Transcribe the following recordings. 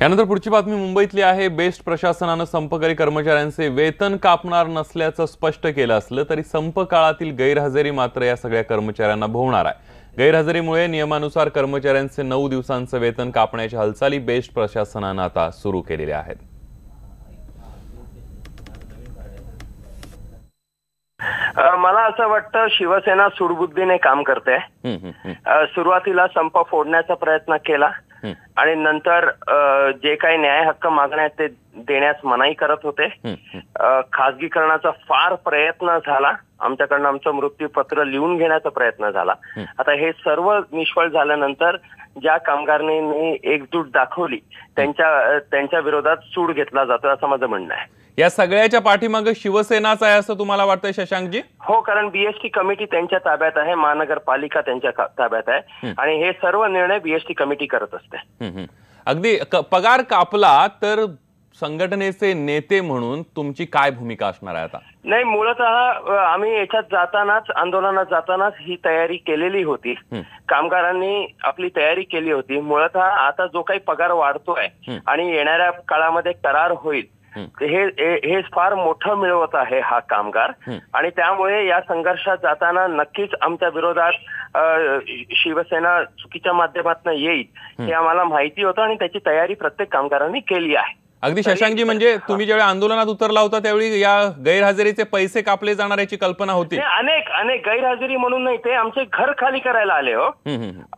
यानंतर पुढची बातमी मुंबईतली आहे। बेस्ट प्रशासनाने संपकरी कर्मचाऱ्यांचे वेतन कापणार नसल्याचं स्पष्ट केलं असलं तरी संप काळातील गैरहजेरी मात्र या सगळ्या कर्मचाऱ्यांना भोवणार आहे। गैरहजेरीमुळे नियमानुसार कर्मचाऱ्यांचे 9 दिवसांचं वेतन कापण्याच्या हालचाली बेस्ट प्रशासनाने आता सुरू केलेल्या आहेत। मला असं वाटतं शिवसेना सूडबुद्धीने काम करते। सुरुवातीला संप फोडण्याचा प्रयत्न केला आणि नंतर जे काही न्याय हक्क मागण्या ते देण्यास मनाई करत होते। खासगीकरणाचा फार प्रयत्न झाला, आमच्याकडनं आमचं मृत्यूपत्र लिहून घेण्याचा प्रयत्न झाला। आता हे सर्व निष्फळ झाल्यानंतर ज्या कामगारांनी एकजूट दाखवली त्यांच्या विरोधात सूड घेतला जातो असं माझं म्हणणं आहे। या सगळ्याच्या पाठीमागे शिवसेनाच आहे असं तुम्हाला वाटतंय शशांकजी? हो, कारण बीएसटी कमिटी त्यांच्या ताब्यात आहे, महानगरपालिका त्यांच्या ताब्यात आहे आणि हे सर्व निर्णय बीएसटी कमिटी करत असते। अगदी पगार कापला तर संघटनेचे नेते म्हणून तुमची काय भूमिका असणार आहे आता? नाही, मूलतः आम्ही याच्यात जातानाच, आंदोलनात जातानाच ही तयारी केलेली होती। कामगारांनी आपली तयारी केली होती। मूलतः आता जो काही पगार वाढतोय आणि येणाऱ्या काळामध्ये करार होईल हे फार मोठं मिळवत आहे हा कामगार आणि त्यामुळे या संघर्षात जाताना नक्कीच आमच्या विरोधात शिवसेना चुकीच्या माध्यमातून येईल हे आम्हाला माहिती होतं आणि त्याची तयारी प्रत्येक कामगारांनी केली आहे। अगदी शशांकजी, म्हणजे तुम्ही ज्यावेळी आंदोलनात उतरला होता त्यावेळी या गैरहजेरीचे पैसे कापले जाणार याची कल्पना होती? अनेक गैरहजेरी म्हणून नाही, ते आमचे घर खाली करायला आले। हो,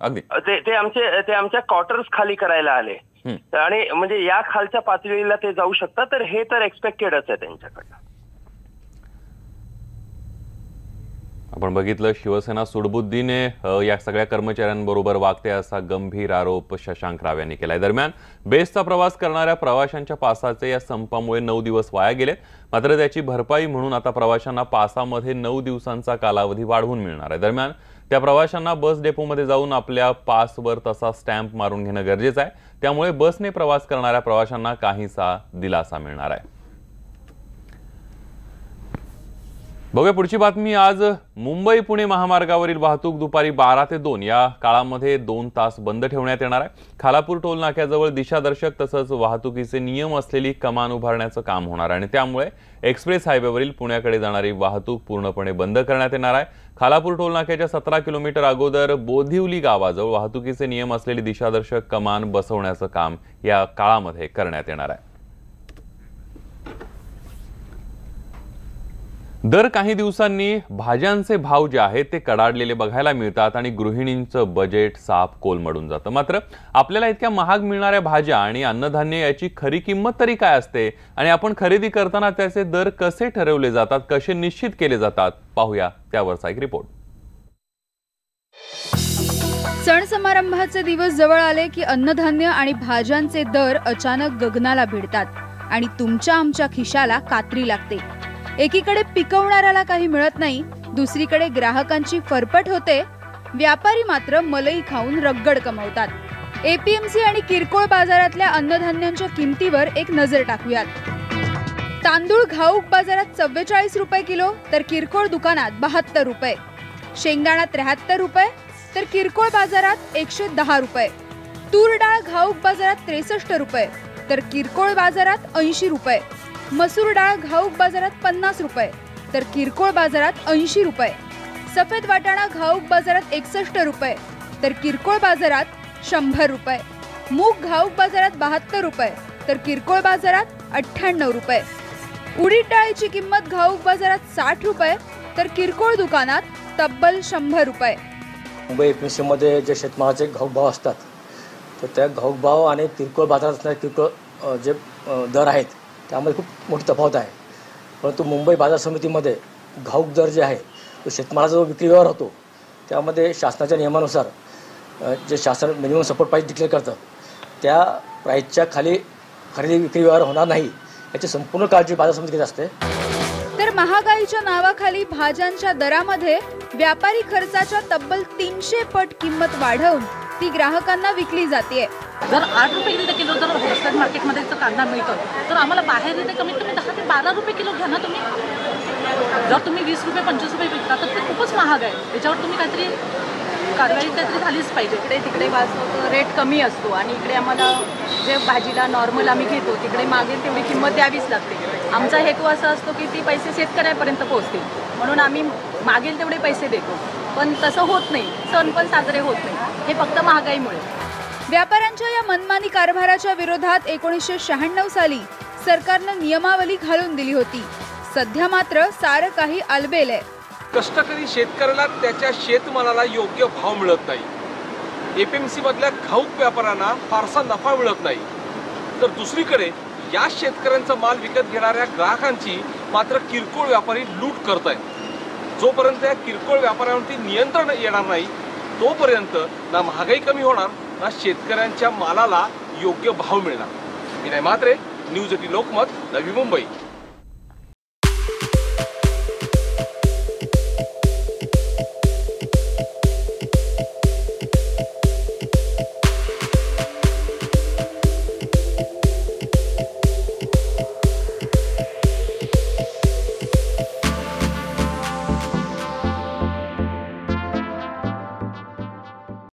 अगदी ते आमच्या क्वार्टर्स खाली करायला आले आणि म्हणजे या खालच्या पातळीला ते जाऊ शकतात, तर हे तर एक्सपेक्टेडच आहे त्यांच्याकडनं। आपण बघितलं शिवसेना सूडबुद्धीने या सगळ्या कर्मचाऱ्यांबरोबर वागते असा गंभीर आरोप शशांक राव यांनी केलाय। दरम्यान बेस्टचा प्रवास करणाऱ्या प्रवाशांच्या पासाचे या संपामुळे 9 दिवस वाया गेलेत, मात्र त्याची भरपाई म्हणून आता प्रवाशांना पासामध्ये 9 दिवसांचा कालावधी वाढवून मिळणार आहे। दरम्यान त्या प्रवाशांना बस डेपोमध्ये जाऊन आपल्या पासवर तसा स्टॅम्प मारून घेणं गरजेचं आहे, त्यामुळे बसने प्रवास करणाऱ्या प्रवाशांना काहीसा दिलासा मिळणार आहे। बघूया पुढची बातमी। आज मुंबई पुणे महामार्गावरील वाहतूक दुपारी 12 ते 2 या काळामध्ये 2 तास बंद ठेवण्यात येणार आहे। खालापूर टोल नाक्याजवळ दिशादर्शक तसंच वाहतुकीचे नियम असलेली कमान उभारण्याचं काम होणार आहे आणि त्यामुळे एक्सप्रेस हायवेवरील पुण्याकडे जाणारी वाहतूक पूर्णपणे बंद करण्यात येणार आहे। खालापूर टोल नाक्याच्या 17 किलोमीटर अगोदर बोधिवली गावाजवळ वाहतुकीचे नियम असलेली दिशादर्शक कमान बसवण्याचं काम या काळामध्ये करण्यात येणार आहे। दर काही दिवसांनी भाज्यांचे भाव जे आहेत ते कडाडलेले बघायला मिळतात आणि गृहिणींचं बजेट साफ कोलमडून जातं। मात्र आपल्याला इतक्या महाग मिळणाऱ्या भाज्या आणि अन्नधान्य याची खरी किंमत तरी काय असते आणि आपण खरेदी करताना त्याचे दर कसे ठरवले जातात, कसे निश्चित केले जातात, पाहूया त्यावरचा एक रिपोर्ट। सण समारंभाचे दिवस जवळ आले की अन्नधान्य आणि भाज्यांचे दर अचानक गगनाला भिडतात आणि तुमच्या आमच्या खिशाला कात्री लागते। एकीकडे पिकवणाऱ्याला काही मिळत नाही, दुसरीकडे ग्राहकांची फरफट होते, व्यापारी मात्र मलई खाऊन रगड कमवतात। एपीएमसी आणि किरकोळ बाजारातल्या अन्नधान्यांच्या किमतीवर एक नजर टाकूयात। तांदूळ घाऊक बाजारात 44 रुपये किलो तर किरकोळ दुकानात 72 रुपये, शेंगदाणा 73 रुपये तर किरकोळ बाजारात 110 रुपये, तूर डाळ घाऊक बाजारात 63 रुपये तर किरकोळ बाजारात 80 रुपये, मसूर डाळ घाऊक बाजारात 50 रुपये तर किरकोळ बाजारात 80 रुपये, सफेद वाटाणा घाऊक बाजारात 61 रुपये तर किरकोळ बाजारात 100 रुपये, मूग घाऊक बाजारात 72 रुपये तर किरकोळ बाजारात 98 रुपये, उडीद डाळीची किंमत घाऊक बाजारात 60 रुपये तर किरकोळ दुकानात तब्बल 100 रुपये। मुंबई एपीएमसीमध्ये जे शेतमालाचे घाऊक भाव असतात तर त्या घाऊक भाव आणि किरकोळ बाजारात असणारे किरकोळ जे दर आहेत त्यामध्ये खूप मोठी तफावत आहे। परंतु मुंबई बाजार समितीमध्ये घाऊक दर जे आहे तो शेतमालाचा जो विक्री व्यवहार होतो त्यामध्ये शासनाच्या नियमानुसार जे शासन मिनिमम सपोर्ट प्राईस डिक्लेअर करतं त्या प्राईसच्या खाली खरेदी विक्री व्यवहार होणार नाही याची संपूर्ण काळजी बाजार समिती घेत असते। तर महागाईच्या नावाखाली भाज्यांच्या दरामध्ये व्यापारी खर्चाच्या तब्बल 300 पट किंमत वाढवून ती ग्राहकांना विकली जाते। जर 8 रुपये किलो जर होलसेल मार्केटमध्ये कांदा मिळतो तर आम्हाला बाहेर इथे कमीत कमी 10 ते 12 रुपये किलो घ्या ना तुम्ही। जर तुम्ही 20 रुपये 25 रुपये विकता तर ते खूपच महाग आहे, त्याच्यावर तुम्ही काहीतरी कारवाई काहीतरी झालीच पाहिजे. इकडे तिकडे वाचतो रेट कमी असतो आणि इकडे आम्हाला जे भाजीला नॉर्मल आम्ही घेतो तिकडे मागेल तेवढी किंमत द्यावीच लागते. आमचा हेतू असा असतो की ती पैसे शेतकऱ्यापर्यंत पोहोचतील म्हणून आम्ही मागेल तेवढे पैसे देतो. पण तसं होत नाही, सण पण साजरे होत नाही, हे फक्त महागाईमुळे. व्यापाऱ्यांच्या या मनमानी कारभाराच्या विरोधात 1996 साली सरकारनं नियमावली घालून दिली होती. सध्या मात्र सारं काही आलबेल आहे. कष्टकरी शेतकऱ्याला त्याच्या शेतमालाला योग्य भाव मिळत नाही. एपीएमसी मधल्या घाऊक व्यापाऱ्यांना फारसा नफा मिळत नाही. तर दुसरीकडे या शेतकऱ्यांचा माल विकत घेणाऱ्या ग्राहकांची मात्र किरकोळ व्यापारी लूट करत आहेत. जोपर्यंत या किरकोळ व्यापाऱ्यांवरती नियंत्रण येणार नाही तोपर्यंत ना महागाई कमी होणार ना शेतकऱ्यांच्या मालाला योग्य भाव मिळणार. विनय म्हात्रे, न्यूज 18 लोकमत, नवी मुंबई.